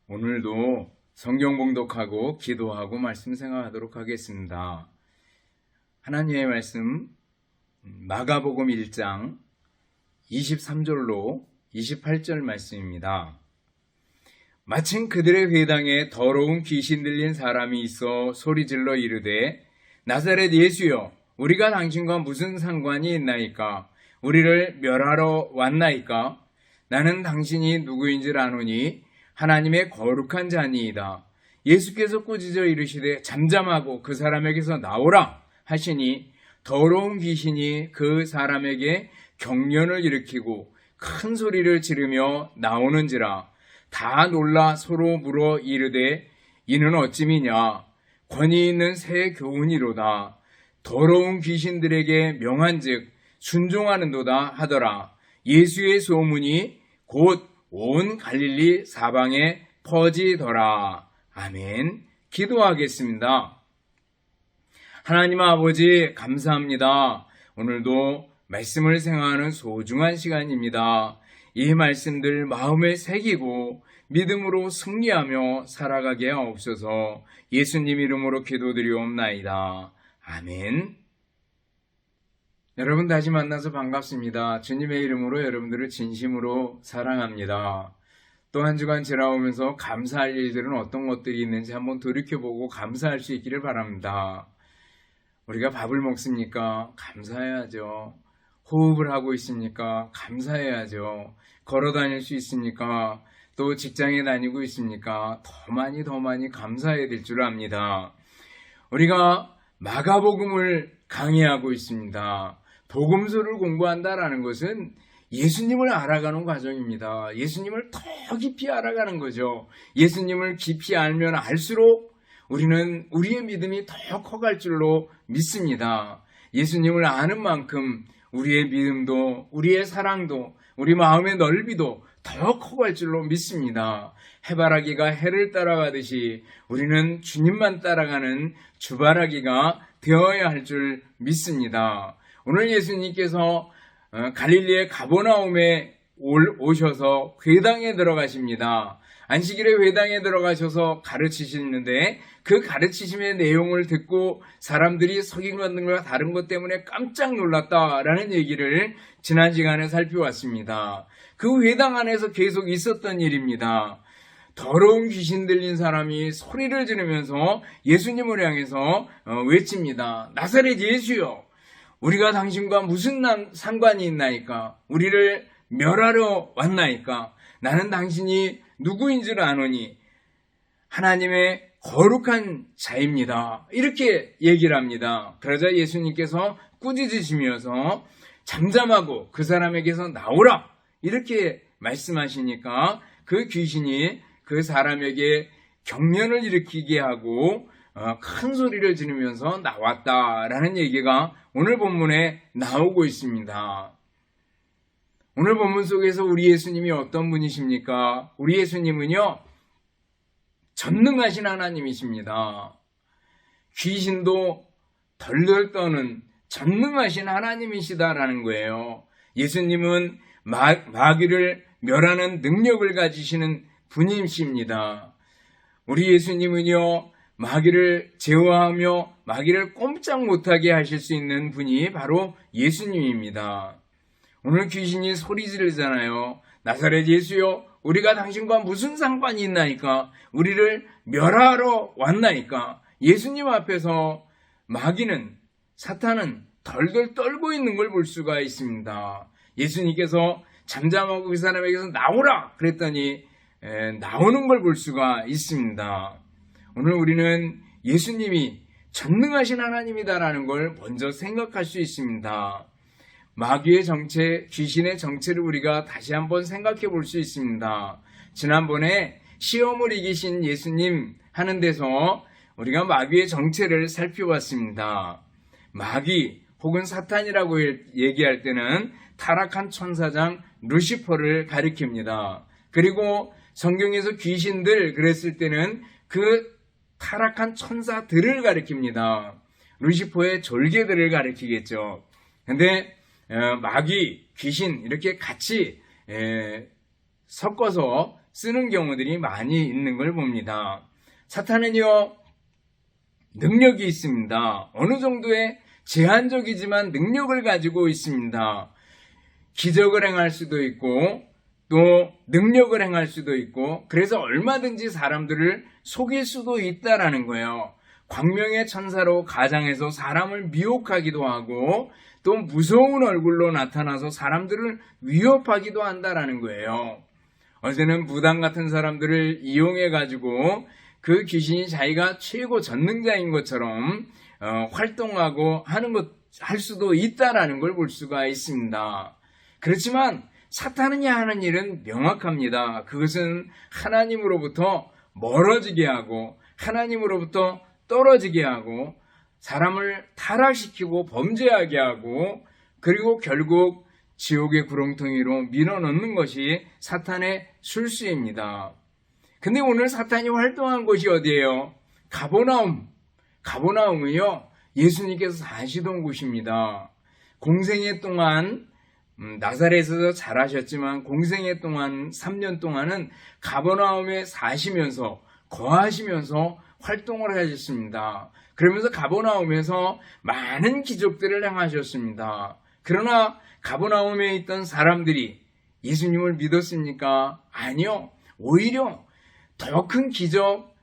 오늘도 성경 봉독하고 기도하고 말씀 생각하도록 하겠습니다. 하나님의 말씀 마가복음 1장 23절로 28절 말씀입니다. 마침 그들의 회당에 더러운 귀신 들린 사람이 있어 소리질러 이르되 나사렛 예수여 우리가 당신과 무슨 상관이 있나이까? 우리를 멸하러 왔나이까? 나는 당신이 누구인지를 아노니 하나님의 거룩한 자니이다. 예수께서 꾸짖어 이르시되 잠잠하고 그 사람에게서 나오라 하시니 더러운 귀신이 그 사람에게 경련을 일으키고 큰 소리를 지르며 나오는지라. 다 놀라 서로 물어 이르되 이는 어찌미냐? 권위 있는 새 교훈이로다. 더러운 귀신들에게 명한즉 순종하는도다 하더라. 예수의 소문이 곧 온 갈릴리 사방에 퍼지더라. 아멘. 기도하겠습니다. 하나님 아버지 감사합니다. 오늘도 말씀을 생각하는 소중한 시간입니다. 이 말씀들 마음에 새기고 믿음으로 승리하며 살아가게 하옵소서. 예수님 이름으로 기도드리옵나이다. 아멘. 여러분 다시 만나서 반갑습니다. 주님의 이름으로 여러분들을 진심으로 사랑합니다. 또 한 주간 지나오면서 감사할 일들은 어떤 것들이 있는지 한번 돌이켜보고 감사할 수 있기를 바랍니다. 우리가 밥을 먹습니까? 감사해야죠. 호흡을 하고 있습니까? 감사해야죠. 걸어 다닐 수 있습니까? 또 직장에 다니고 있습니까? 더 많이 감사해야 될 줄 압니다. 우리가 마가복음을 강의하고 있습니다. 복음서를 공부한다라는 것은 예수님을 알아가는 과정입니다. 예수님을 더 깊이 알아가는 거죠. 예수님을 깊이 알면 알수록 우리는 우리의 믿음이 더 커갈 줄로 믿습니다. 예수님을 아는 만큼 우리의 믿음도 우리의 사랑도 우리 마음의 넓이도 더 커갈 줄로 믿습니다. 해바라기가 해를 따라가듯이 우리는 주님만 따라가는 주바라기가 되어야 할 줄 믿습니다. 오늘 예수님께서 갈릴리의 가버나움에 오셔서 회당에 들어가십니다. 안식일에 회당에 들어가셔서 가르치시는데 그 가르치심의 내용을 듣고 사람들이 서기관들과 것과 다른 것 때문에 깜짝 놀랐다라는 얘기를 지난 시간에 살펴왔습니다. 그 회당 안에서 계속 있었던 일입니다. 더러운 귀신 들린 사람이 소리를 지르면서 예수님을 향해서 외칩니다. 나사렛 예수여 우리가 당신과 무슨 상관이 있나이까? 우리를 멸하러 왔나이까? 나는 당신이 누구인 줄 아노니 하나님의 거룩한 자입니다. 이렇게 얘기를 합니다. 그러자 예수님께서 꾸짖으시면서 잠잠하고 그 사람에게서 나오라 이렇게 말씀하시니까 그 귀신이 그 사람에게 경련을 일으키게 하고 큰 소리를 지르면서 나왔다라는 얘기가 오늘 본문에 나오고 있습니다. 오늘 본문 속에서 우리 예수님이 어떤 분이십니까? 우리 예수님은요, 전능하신 하나님이십니다. 귀신도 덜덜 떠는 전능하신 하나님이시다라는 거예요. 예수님은 마귀를 멸하는 능력을 가지시는 분이십니다. 우리 예수님은요, 마귀를 제어하며 마귀를 꼼짝 못하게 하실 수 있는 분이 바로 예수님입니다. 오늘 귀신이 소리 지르잖아요. 나사렛 예수여 우리가 당신과 무슨 상관이 있나이까? 우리를 멸하러 왔나이까? 예수님 앞에서 마귀는 사탄은 덜덜 떨고 있는 걸 볼 수가 있습니다. 예수님께서 잠잠하고 그 사람에게서 나오라 그랬더니 나오는 걸 볼 수가 있습니다. 오늘 우리는 예수님이 전능하신 하나님이다라는 걸 먼저 생각할 수 있습니다. 마귀의 정체, 귀신의 정체를 우리가 다시 한번 생각해 볼 수 있습니다. 지난번에 시험을 이기신 예수님 하는 데서 우리가 마귀의 정체를 살펴봤습니다. 마귀 혹은 사탄이라고 얘기할 때는 타락한 천사장 루시퍼를 가리킵니다. 그리고 성경에서 귀신들 그랬을 때는 그 타락한 천사들을 가리킵니다. 루시퍼의 졸개들을 가리키겠죠. 근데 마귀, 귀신 이렇게 같이 섞어서 쓰는 경우들이 많이 있는 걸 봅니다. 사탄은요, 능력이 있습니다. 어느 정도의 제한적이지만 능력을 가지고 있습니다. 기적을 행할 수도 있고 또 능력을 행할 수도 있고, 그래서 얼마든지 사람들을 속일 수도 있다라는 거예요. 광명의 천사로 가장해서 사람을 미혹하기도 하고 또 무서운 얼굴로 나타나서 사람들을 위협하기도 한다라는 거예요. 어제는 무당 같은 사람들을 이용해 가지고 그 귀신이 자기가 최고 전능자인 것처럼 활동하고 할 수도 있다라는 걸 볼 수가 있습니다. 그렇지만 사탄이 하는 일은 명확합니다. 그것은 하나님으로부터 멀어지게 하고 하나님으로부터 떨어지게 하고 사람을 타락시키고 범죄하게 하고, 그리고 결국 지옥의 구렁텅이로 밀어넣는 것이 사탄의 술수입니다. 근데 오늘 사탄이 활동한 곳이 어디예요? 가버나움. 가버나움은요, 예수님께서 사시던 곳입니다. 공생애 동안 나사렛에서 자라셨지만 공생애 동안 3년 동안은 가버나움에 사시면서 거하시면서 활동을 하셨습니다. 그러면서 가버나움에서 많은 기적들을 행하셨습니다. 그러나 가버나움에 있던 사람들이 예수님을 믿었습니까? 아니요. 오히려 더 큰 기적,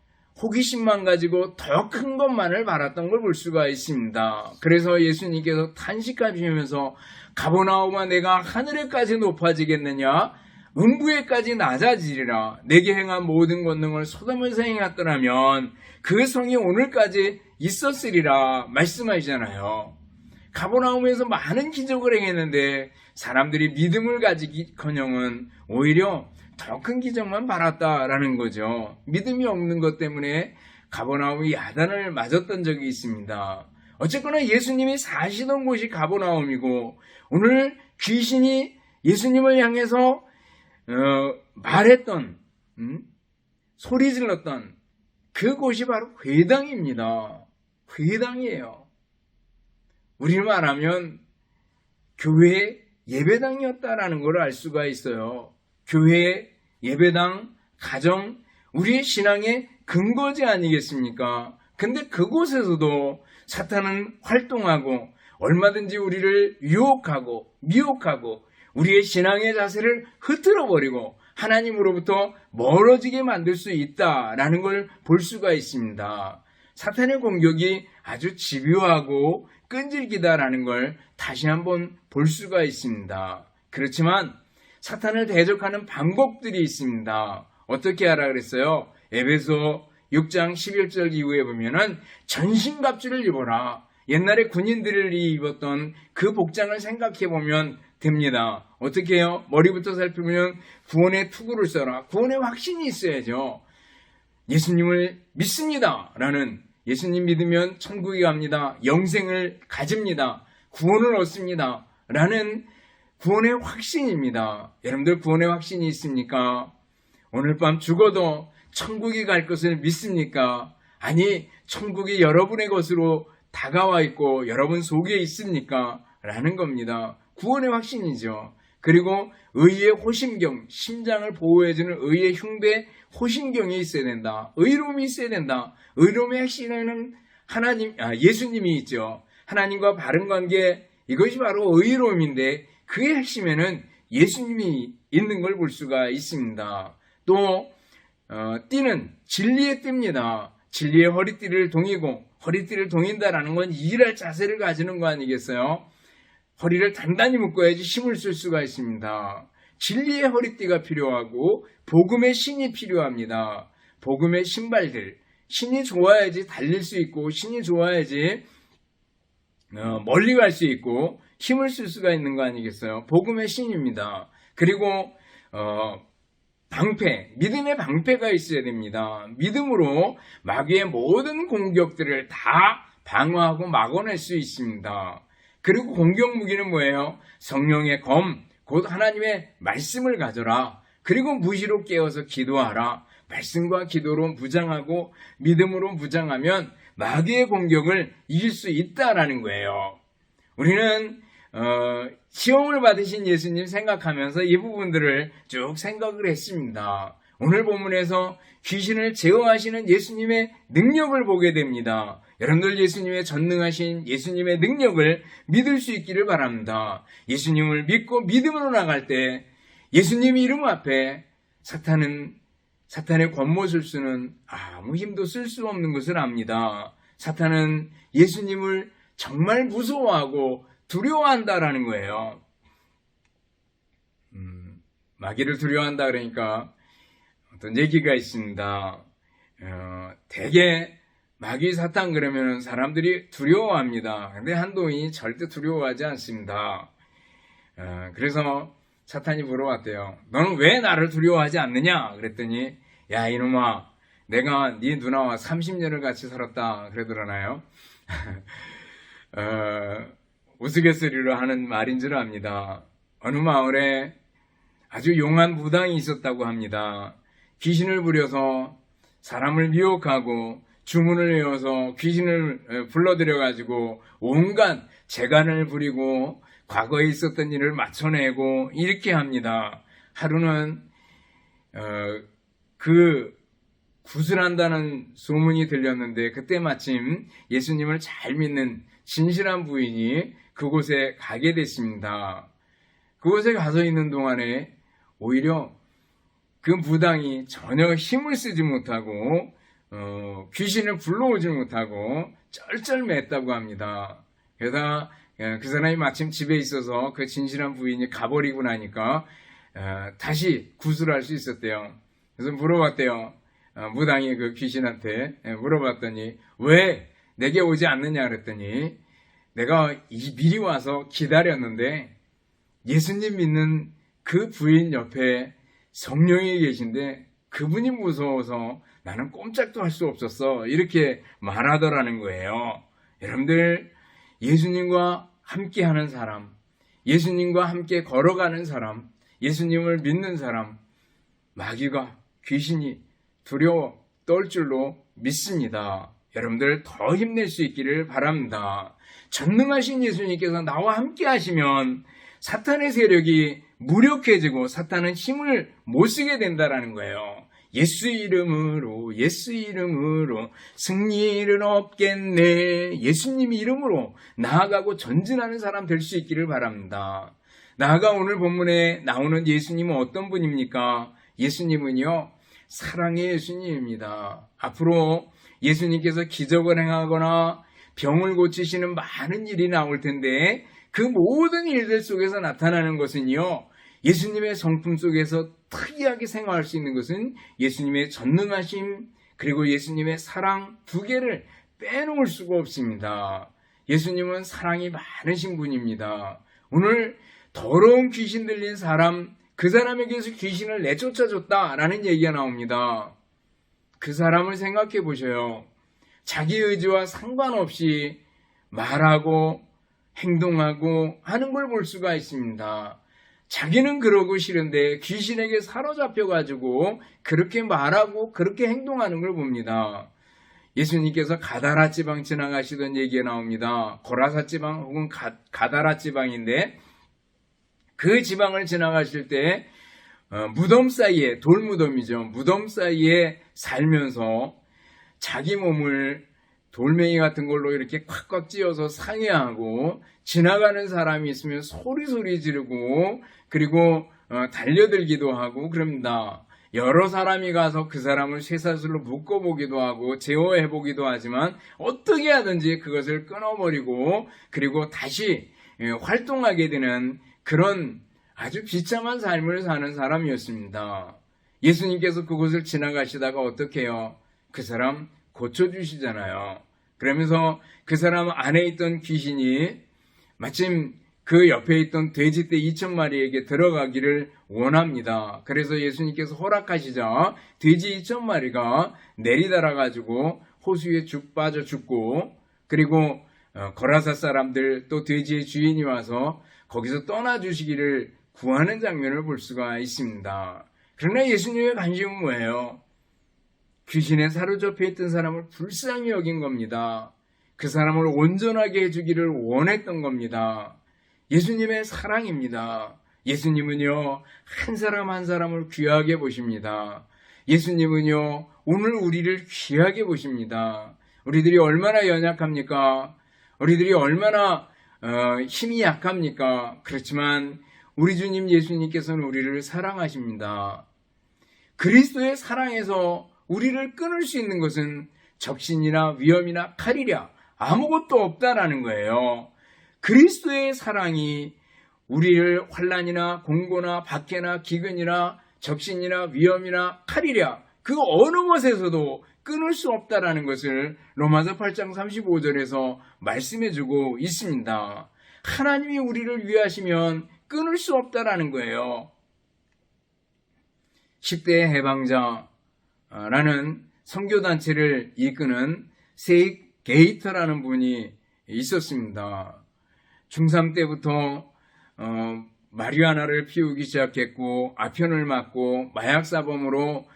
호기심만 가지고 더 큰 것만을 바랐던 걸 볼 수가 있습니다. 그래서 예수님께서 탄식하시면서 가버나움아, 내가 하늘에까지 높아지겠느냐? 음부에까지 낮아지리라. 내게 행한 모든 권능을 소돔에서 행했더라면 그 성이 오늘까지 있었으리라 말씀하시잖아요. 가버나움에서 많은 기적을 행했는데 사람들이 믿음을 가지기커녕은 오히려 더 큰 기적만 바랐다라는 거죠. 믿음이 없는 것 때문에 가버나움이 야단을 맞았던 적이 있습니다. 어쨌거나 예수님이 사시던 곳이 가버나움이고, 오늘 귀신이 예수님을 향해서 말했던, 소리 질렀던 그곳이 바로 회당입니다. 회당이에요. 우리를 말하면 교회 예배당이었다라는 걸 알 수가 있어요. 교회, 예배당, 가정, 우리의 신앙의 근거지 아니겠습니까? 근데 그곳에서도 사탄은 활동하고 얼마든지 우리를 유혹하고 미혹하고 우리의 신앙의 자세를 흐트러버리고 하나님으로부터 멀어지게 만들 수 있다라는 걸 볼 수가 있습니다. 사탄의 공격이 아주 집요하고 끈질기다라는 걸 다시 한번 볼 수가 있습니다. 그렇지만 사탄을 대적하는 방법들이 있습니다. 어떻게 하라 그랬어요? 에베소 6장 11절 이후에 보면은 전신갑주를 입어라. 옛날에 군인들이 입었던 그 복장을 생각해 보면 됩니다. 어떻게 해요? 머리부터 살피면 구원의 투구를 써라. 구원의 확신이 있어야죠. 예수님을 믿습니다. 라는, 예수님 믿으면 천국에 갑니다. 영생을 가집니다. 구원을 얻습니다. 라는 구원의 확신입니다. 여러분들 구원의 확신이 있습니까? 오늘 밤 죽어도 천국에 갈 것을 믿습니까? 아니, 천국이 여러분의 것으로 다가와 있고 여러분 속에 있습니까? 라는 겁니다. 구원의 확신이죠. 그리고 의의 호심경, 심장을 보호해주는 의의 흉배, 호심경이 있어야 된다. 의로움이 있어야 된다. 의로움의 핵심에는 예수님이 있죠. 하나님과 바른 관계, 이것이 바로 의로움인데 그의 핵심에는 예수님이 있는 걸 볼 수가 있습니다. 또 띠는 진리의 띠입니다. 진리의 허리띠를 동이고, 허리띠를 동인다라는 건 일할 자세를 가지는 거 아니겠어요? 허리를 단단히 묶어야지 힘을 쓸 수가 있습니다. 진리의 허리띠가 필요하고 복음의 신이 필요합니다. 복음의 신발들, 신이 좋아야지 달릴 수 있고 신이 좋아야지 멀리 갈 수 있고 힘을 쓸 수가 있는 거 아니겠어요? 복음의 신입니다. 그리고 방패, 믿음의 방패가 있어야 됩니다. 믿음으로 마귀의 모든 공격들을 다 방어하고 막아낼 수 있습니다. 그리고 공격 무기는 뭐예요? 성령의 검, 곧 하나님의 말씀을 가져라. 그리고 무시로 깨어서 기도하라. 말씀과 기도로 무장하고 믿음으로 무장하면 마귀의 공격을 이길 수 있다라는 거예요. 우리는 시험을 받으신 예수님 생각하면서 이 부분들을 쭉 생각을 했습니다. 오늘 본문에서 귀신을 제어하시는 예수님의 능력을 보게 됩니다. 여러분들 예수님의 전능하신 예수님의 능력을 믿을 수 있기를 바랍니다. 예수님을 믿고 믿음으로 나갈 때 예수님 이름 앞에 사탄의 권모술수는 아무 힘도 쓸 수 없는 것을 압니다. 사탄은 예수님을 정말 무서워하고 두려워한다라는 거예요. 마귀를 두려워한다 그러니까 어떤 얘기가 있습니다. 대개 마귀 사탄 그러면 사람들이 두려워합니다. 근데 한동이 절대 두려워하지 않습니다. 그래서 사탄이 물어봤대요. 너는 왜 나를 두려워하지 않느냐? 그랬더니 야 이놈아 내가 네 누나와 30년을 같이 살았다 그러더라나요? 우스갯소리로 하는 말인 줄 압니다. 어느 마을에 아주 용한 무당이 있었다고 합니다. 귀신을 부려서 사람을 미혹하고 주문을 외워서 귀신을 불러들여가지고 온갖 재간을 부리고 과거에 있었던 일을 맞춰내고 이렇게 합니다. 하루는 그 구슬한다는 소문이 들렸는데 그때 마침 예수님을 잘 믿는 진실한 부인이 그곳에 가게 됐습니다. 그곳에 가서 있는 동안에 오히려 그 무당이 전혀 힘을 쓰지 못하고 귀신을 불러오지 못하고 쩔쩔맸다고 합니다. 게다가 그 사람이 마침 집에 있어서 그 진실한 부인이 가버리고 나니까 다시 구술할 수 있었대요. 그래서 물어봤대요. 무당이 그 귀신한테 물어봤더니 왜 내게 오지 않느냐 그랬더니 내가 미리 와서 기다렸는데 예수님 믿는 그 부인 옆에 성령이 계신데 그분이 무서워서 나는 꼼짝도 할 수 없었어. 이렇게 말하더라는 거예요. 여러분들 예수님과 함께 하는 사람, 예수님과 함께 걸어가는 사람, 예수님을 믿는 사람, 마귀가 귀신이 두려워 떨 줄로 믿습니다. 여러분들 더 힘낼 수 있기를 바랍니다. 전능하신 예수님께서 나와 함께 하시면 사탄의 세력이 무력해지고 사탄은 힘을 못 쓰게 된다라는 거예요. 예수 이름으로 승리를 얻겠네. 예수님 이름으로 나아가고 전진하는 사람 될 수 있기를 바랍니다. 나아가 오늘 본문에 나오는 예수님은 어떤 분입니까? 예수님은요 사랑의 예수님입니다. 앞으로 예수님께서 기적을 행하거나 병을 고치시는 많은 일이 나올 텐데 그 모든 일들 속에서 나타나는 것은요 예수님의 성품 속에서 특이하게 생활할 수 있는 것은 예수님의 전능하심 그리고 예수님의 사랑 두 개를 빼놓을 수가 없습니다. 예수님은 사랑이 많으신 분입니다. 오늘 더러운 귀신 들린 사람 그 사람에게서 귀신을 내쫓아줬다라는 얘기가 나옵니다. 그 사람을 생각해 보셔요. 자기 의지와 상관없이 말하고 행동하고 하는 걸 볼 수가 있습니다. 자기는 그러고 싫은데 귀신에게 사로잡혀가지고 그렇게 말하고 그렇게 행동하는 걸 봅니다. 예수님께서 가다라 지방 지나가시던 얘기가 나옵니다. 고라사 지방 혹은 가다라 지방인데 그 지방을 지나가실 때 무덤 사이에 돌무덤이죠. 무덤 사이에 살면서 자기 몸을 돌멩이 같은 걸로 이렇게 콱콱 찧어서 상해하고 지나가는 사람이 있으면 소리 지르고 그리고 달려들기도 하고 그럽니다. 여러 사람이 가서 그 사람을 쇠사슬로 묶어보기도 하고 제어해보기도 하지만 어떻게 하든지 그것을 끊어버리고 그리고 다시 활동하게 되는 그런 아주 비참한 삶을 사는 사람이었습니다. 예수님께서 그곳을 지나가시다가 어떻게 해요? 그 사람 고쳐주시잖아요. 그러면서 그 사람 안에 있던 귀신이 마침 그 옆에 있던 돼지떼 2,000마리에게 들어가기를 원합니다. 그래서 예수님께서 허락하시자 돼지 2,000마리가 내리달아가지고 호수에 죽 빠져 죽고 그리고 거라사 사람들 또 돼지의 주인이 와서 거기서 떠나주시기를 구하는 장면을 볼 수가 있습니다. 그러나 예수님의 관심은 뭐예요? 귀신에 사로잡혀 있던 사람을 불쌍히 여긴 겁니다. 그 사람을 온전하게 해주기를 원했던 겁니다. 예수님의 사랑입니다. 예수님은요 한 사람 한 사람을 귀하게 보십니다. 예수님은요, 오늘 우리를 귀하게 보십니다. 우리들이 얼마나 연약합니까? 우리들이 얼마나 힘이 약합니까? 그렇지만 우리 주님 예수님께서는 우리를 사랑하십니다. 그리스도의 사랑에서 우리를 끊을 수 있는 것은 적신이나 위험이나 칼이랴 아무것도 없다라는 거예요. 그리스도의 사랑이 우리를 환난이나 공고나 박해나 기근이나 적신이나 위험이나 칼이랴 그 어느 것에서도 끊을 수 없다라는 것을 로마서 8장 35절에서 말씀해주고 있습니다. 하나님이 우리를 위하시면 끊을 수 없다라는 거예요. 10대 해방자라는 선교단체를 이끄는 세익 게이터라는 분이 있었습니다. 중3 때부터 마리화나를 피우기 시작했고 아편을 맞고 마약사범으로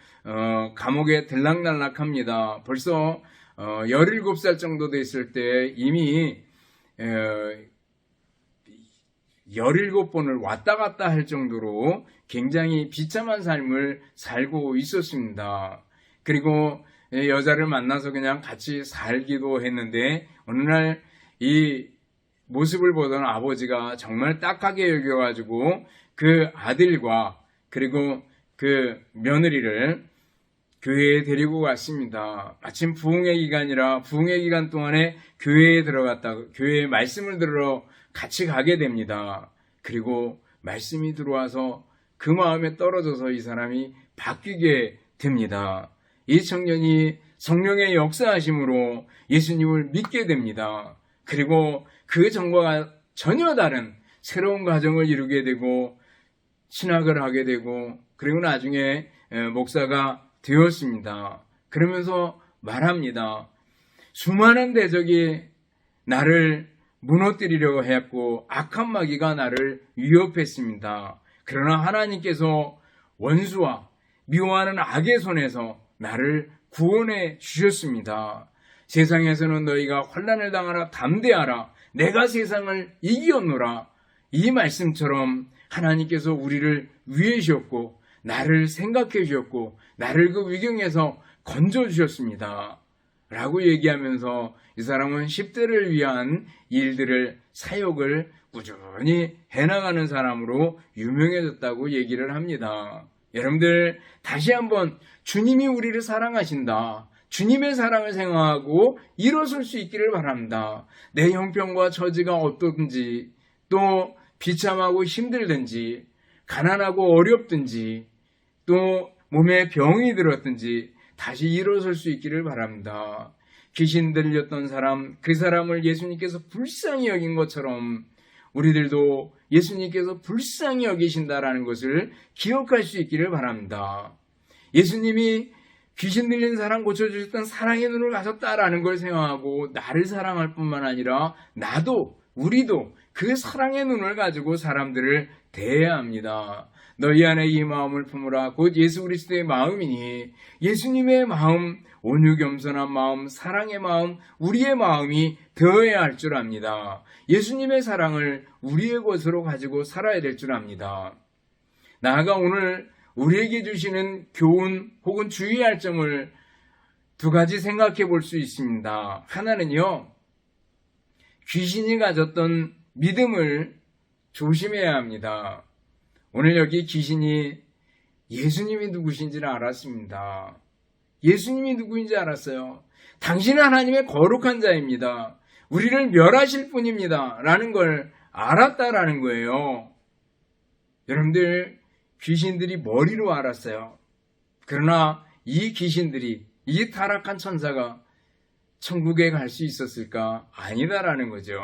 감옥에 들락날락합니다. 벌써 17살 정도 됐을 때 이미 17번을 왔다 갔다 할 정도로 굉장히 비참한 삶을 살고 있었습니다. 그리고 여자를 만나서 그냥 같이 살기도 했는데 어느 날 이 모습을 보던 아버지가 정말 딱하게 여겨가지고 그 아들과 그리고 그 며느리를 교회에 데리고 갔습니다. 마침 부흥회 기간이라 부흥회 기간 동안에 교회에 들어갔다가 교회에 말씀을 들으러 같이 가게 됩니다. 그리고 말씀이 들어와서 그 마음에 떨어져서 이 사람이 바뀌게 됩니다. 이 청년이 성령의 역사하심으로 예수님을 믿게 됩니다. 그리고 그 전과 전혀 다른 새로운 가정을 이루게 되고 신학을 하게 되고 그리고 나중에 목사가 되었습니다. 그러면서 말합니다. 수많은 대적이 나를 무너뜨리려고 했고 악한 마귀가 나를 위협했습니다. 그러나 하나님께서 원수와 미워하는 악의 손에서 나를 구원해 주셨습니다. 세상에서는 너희가 환난을 당하라 담대하라 내가 세상을 이기었노라. 이 말씀처럼 하나님께서 우리를 위해주셨고 나를 생각해 주셨고 나를 그 위경에서 건져주셨습니다. 라고 얘기하면서 이 사람은 10대를 위한 일들을 사역을 꾸준히 해나가는 사람으로 유명해졌다고 얘기를 합니다. 여러분들 다시 한번 주님이 우리를 사랑하신다. 주님의 사랑을 생각하고 일어설 수 있기를 바랍니다. 내 형편과 처지가 어떤지 또 비참하고 힘들든지 가난하고 어렵든지 또 몸에 병이 들었든지 다시 일어설 수 있기를 바랍니다. 귀신 들렸던 사람, 그 사람을 예수님께서 불쌍히 여긴 것처럼 우리들도 예수님께서 불쌍히 여기신다라는 것을 기억할 수 있기를 바랍니다. 예수님이 귀신 들린 사람 고쳐주셨던 사랑의 눈을 가졌다라는 걸 생각하고 나를 사랑할 뿐만 아니라 나도 우리도 그 사랑의 눈을 가지고 사람들을 대해야 합니다. 너희 안에 이 마음을 품으라 곧 예수 그리스도의 마음이니 예수님의 마음, 온유 겸손한 마음, 사랑의 마음, 우리의 마음이 되어야 할 줄 압니다. 예수님의 사랑을 우리의 것으로 가지고 살아야 될 줄 압니다. 나아가 오늘 우리에게 주시는 교훈 혹은 주의할 점을 두 가지 생각해 볼 수 있습니다. 하나는요, 귀신이 가졌던 믿음을 조심해야 합니다. 오늘 여기 귀신이 예수님이 누구신지를 알았습니다. 예수님이 누구인지 알았어요. 당신은 하나님의 거룩한 자입니다. 우리를 멸하실 분입니다. 라는 걸 알았다라는 거예요. 여러분들, 귀신들이 머리로 알았어요. 그러나 이 귀신들이, 이 타락한 천사가 천국에 갈 수 있었을까? 아니다라는 거죠.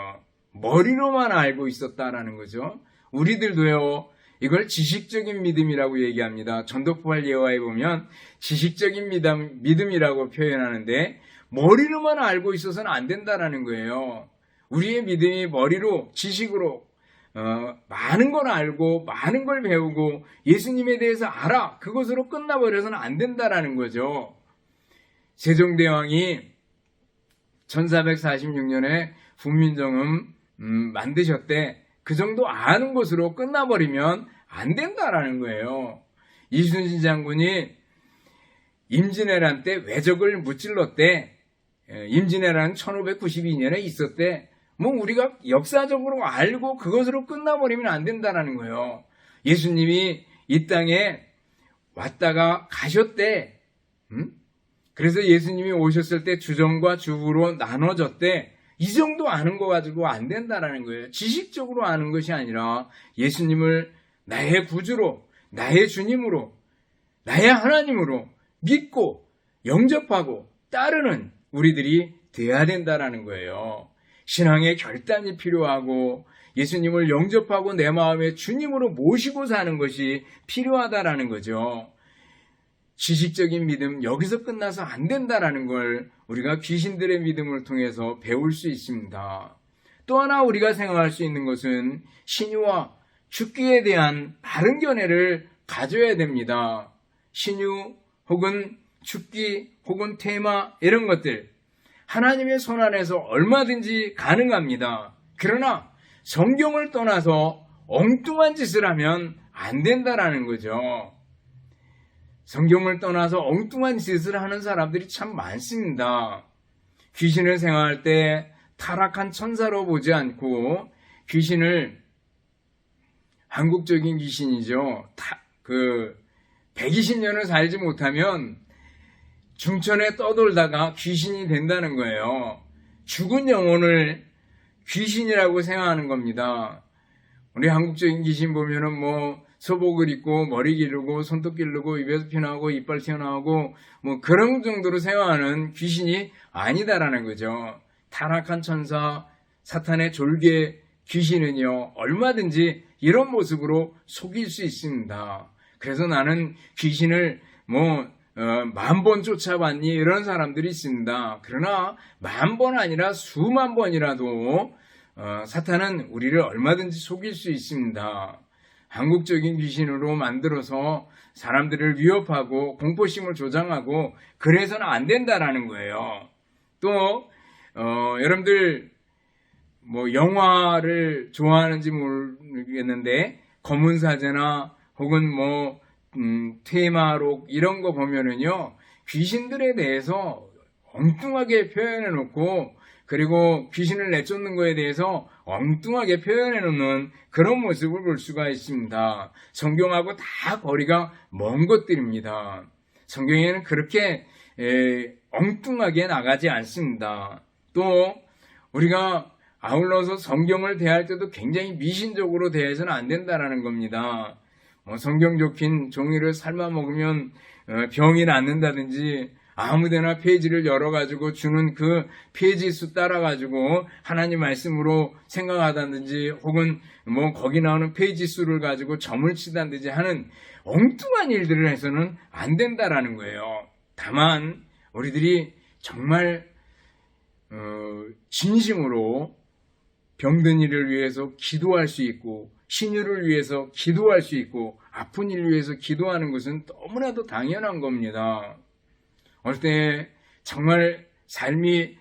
머리로만 알고 있었다라는 거죠. 우리들도요, 이걸 지식적인 믿음이라고 얘기합니다. 전도포할 예화에 보면 지식적인 믿음이라고 표현하는데 머리로만 알고 있어서는 안 된다라는 거예요. 우리의 믿음이 머리로, 지식으로 많은 걸 알고 많은 걸 배우고 예수님에 대해서 알아. 그것으로 끝나버려서는 안 된다라는 거죠. 세종대왕이 1446년에 훈민정음 만드셨대. 그 정도 아는 것으로 끝나버리면 안 된다라는 거예요. 이순신 장군이 임진왜란 때 왜적을 무찔렀대. 임진왜란 1592년에 있었대. 뭐 우리가 역사적으로 알고 그것으로 끝나버리면 안 된다는 거예요. 예수님이 이 땅에 왔다가 가셨대. 그래서 예수님이 오셨을 때 주정과 주부로 나눠졌대. 이 정도 아는 거 가지고 안 된다는 거예요. 지식적으로 아는 것이 아니라 예수님을 나의 구주로, 나의 주님으로, 나의 하나님으로 믿고 영접하고 따르는 우리들이 되어야 된다는 거예요. 신앙의 결단이 필요하고 예수님을 영접하고 내 마음의 주님으로 모시고 사는 것이 필요하다라는 거죠. 지식적인 믿음 여기서 끝나서 안 된다라는 걸 우리가 귀신들의 믿음을 통해서 배울 수 있습니다. 또 하나 우리가 생각할 수 있는 것은 신유와 죽기에 대한 바른 견해를 가져야 됩니다. 신유 혹은 죽기 혹은 테마 이런 것들 하나님의 손 안에서 얼마든지 가능합니다. 그러나 성경을 떠나서 엉뚱한 짓을 하면 안 된다라는 거죠. 성경을 떠나서 엉뚱한 짓을 하는 사람들이 참 많습니다. 귀신을 생각할 때 타락한 천사로 보지 않고 귀신을 한국적인 귀신이죠. 120년을 살지 못하면 중천에 떠돌다가 귀신이 된다는 거예요. 죽은 영혼을 귀신이라고 생각하는 겁니다. 우리 한국적인 귀신 보면은 뭐 소복을 입고 머리 기르고 손톱 기르고 입에서 피나오고 이빨 튀어나오고 뭐 그런 정도로 생각하는 귀신이 아니다라는 거죠. 타락한 천사, 사탄의 졸개 귀신은요 얼마든지 이런 모습으로 속일 수 있습니다. 그래서 나는 귀신을 10,000번 쫓아봤니 이런 사람들이 있습니다. 그러나 10,000번 아니라 수만 번이라도 사탄은 우리를 얼마든지 속일 수 있습니다. 한국적인 귀신으로 만들어서 사람들을 위협하고 공포심을 조장하고 그래서는 안 된다라는 거예요. 또 여러분들 영화를 좋아하는지 모르겠는데 검은사제나 혹은 테마록 이런 거 보면은요 귀신들에 대해서 엉뚱하게 표현해 놓고 그리고 귀신을 내쫓는 거에 대해서 엉뚱하게 표현해 놓는 그런 모습을 볼 수가 있습니다. 성경하고 다 거리가 먼 것들입니다. 성경에는 그렇게 엉뚱하게 나가지 않습니다. 또 우리가 아울러서 성경을 대할 때도 굉장히 미신적으로 대해서는 안 된다라는 겁니다. 성경 적힌 종이를 삶아 먹으면 병이 낫는다든지 아무데나 페이지를 열어가지고 주는 그 페이지 수 따라가지고 하나님 말씀으로 생각하다든지 혹은 거기 나오는 페이지 수를 가지고 점을 치다든지 하는 엉뚱한 일들을 해서는 안 된다라는 거예요. 다만 우리들이 정말 진심으로 병든 이를 위해서 기도할 수 있고 신유를 위해서 기도할 수 있고 아픈 이를 위해서 기도하는 것은 너무나도 당연한 겁니다. 어릴 때 정말 삶이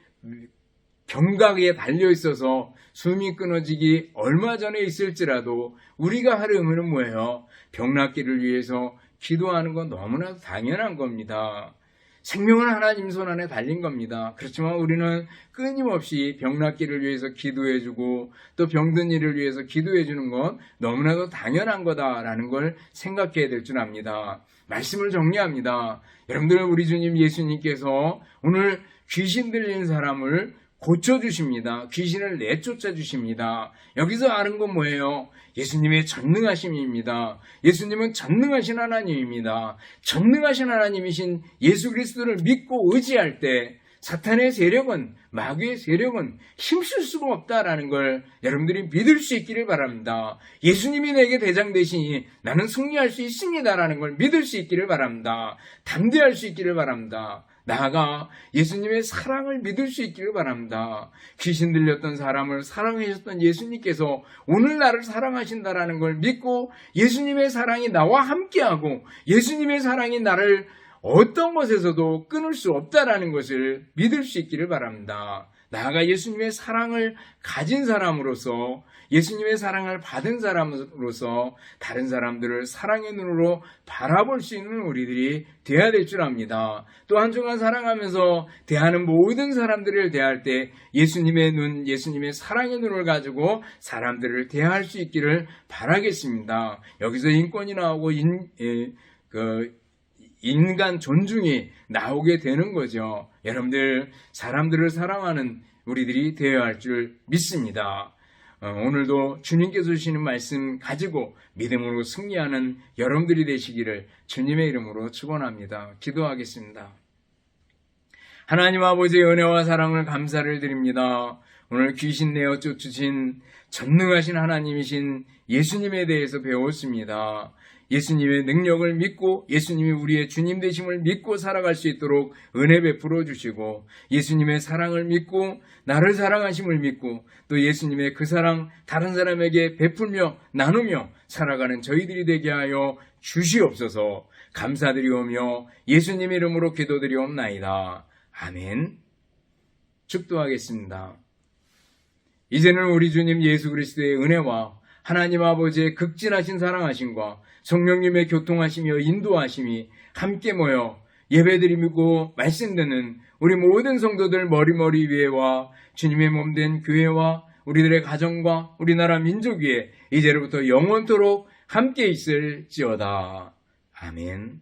경각에 달려 있어서 숨이 끊어지기 얼마 전에 있을지라도 우리가 하려면 뭐예요? 병낫기를 위해서 기도하는 건 너무나도 당연한 겁니다. 생명은 하나님 손 안에 달린 겁니다. 그렇지만 우리는 끊임없이 병낫기를 위해서 기도해주고 또 병든 이를 위해서 기도해주는 건 너무나도 당연한 거다라는 걸 생각해야 될 줄 압니다. 말씀을 정리합니다. 여러분들 우리 주님 예수님께서 오늘 귀신 들린 사람을 고쳐주십니다. 귀신을 내쫓아 주십니다. 여기서 아는 건 뭐예요? 예수님의 전능하심입니다. 예수님은 전능하신 하나님입니다. 전능하신 하나님이신 예수 그리스도를 믿고 의지할 때 사탄의 세력은 마귀의 세력은 힘쓸 수가 없다라는 걸 여러분들이 믿을 수 있기를 바랍니다. 예수님이 내게 대장 되시니 나는 승리할 수 있습니다라는 걸 믿을 수 있기를 바랍니다. 담대할 수 있기를 바랍니다. 나아가 예수님의 사랑을 믿을 수 있기를 바랍니다. 귀신 들렸던 사람을 사랑하셨던 예수님께서 오늘 나를 사랑하신다라는 걸 믿고 예수님의 사랑이 나와 함께하고 예수님의 사랑이 나를 어떤 것에서도 끊을 수 없다라는 것을 믿을 수 있기를 바랍니다. 나아가 예수님의 사랑을 가진 사람으로서, 예수님의 사랑을 받은 사람으로서 다른 사람들을 사랑의 눈으로 바라볼 수 있는 우리들이 되어야 될 줄 압니다. 또 한 주간 사랑하면서 대하는 모든 사람들을 대할 때 예수님의 눈, 예수님의 사랑의 눈을 가지고 사람들을 대할 수 있기를 바라겠습니다. 여기서 인권이 나오고 인간 존중이 나오게 되는 거죠. 여러분들, 사람들을 사랑하는 우리들이 되어야 할 줄 믿습니다. 오늘도 주님께서 주시는 말씀 가지고 믿음으로 승리하는 여러분들이 되시기를 주님의 이름으로 축원합니다. 기도하겠습니다. 하나님 아버지의 은혜와 사랑을 감사를 드립니다. 오늘 귀신 내어 쫓으신 전능하신 하나님이신 예수님에 대해서 배웠습니다. 예수님의 능력을 믿고 예수님이 우리의 주님 되심을 믿고 살아갈 수 있도록 은혜 베풀어 주시고, 예수님의 사랑을 믿고 나를 사랑하심을 믿고 또 예수님의 그 사랑 다른 사람에게 베풀며 나누며 살아가는 저희들이 되게 하여 주시옵소서. 감사드리오며 예수님 이름으로 기도드리옵나이다. 아멘. 축도하겠습니다. 이제는 우리 주님 예수 그리스도의 은혜와 하나님 아버지의 극진하신 사랑하심과 성령님의 교통하심이여 인도하심이 함께 모여 예배드리고 말씀 듣는 우리 모든 성도들 머리머리 위에와 주님의 몸된 교회와 우리들의 가정과 우리나라 민족 위에 이제로부터 영원토록 함께 있을지어다. 아멘.